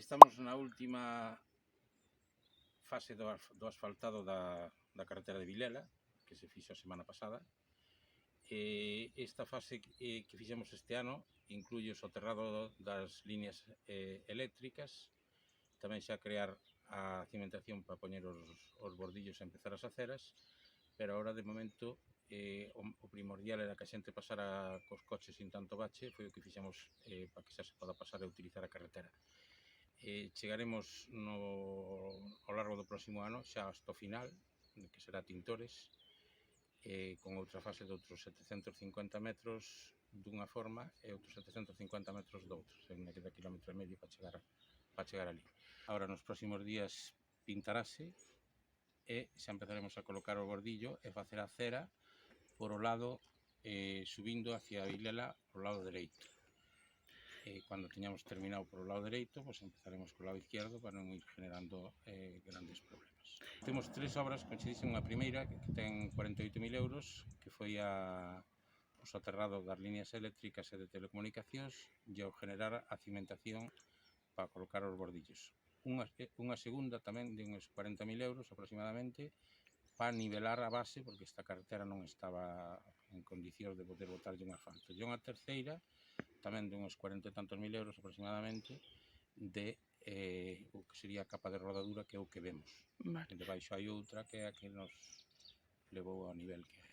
Estamos na última fase do asfaltado da carretera de Vilela, que se fixo a semana pasada. Esta fase que fixemos este ano incluye o soterrado das líneas eléctricas, tamén xa crear a cimentación para poñer os bordillos e empezar as aceras, pero agora de momento o primordial era que a xente pasara cos coches sin tanto bache, foi o que fixemos para que xa se poda pasar e utilizar a carretera. Chegaremos ao largo do próximo ano xa hasta o final, que será Tintores, con outra fase de outros 750 metros dunha forma e outros 750 metros doutra, me queda kilómetro e medio para chegar ali. Agora nos próximos días pintarase e xa empezaremos a colocar o bordillo e facer a cera por o lado subindo hacia Vilela por o lado dereito. Cando teñamos terminado por o lado dereito, pues empezaremos co lado izquierdo para non ir generando grandes problemas. Temos tres obras, como xe dixen, unha primeira que ten 48.000 euros, que foi o soterrado das líneas eléctricas e de telecomunicacións e ao generar a cimentación para colocar os bordillos. Unha segunda tamén de uns 40.000 euros aproximadamente para nivelar a base, porque esta carretera non estaba en condicións de poder botarlle un asfalto. E unha terceira tamén de uns 40 e tantos mil euros aproximadamente de o que sería a capa de rodadura, que é o que vemos. Vale. Debaixo hai outra que é a que nos levou ao nivel que é.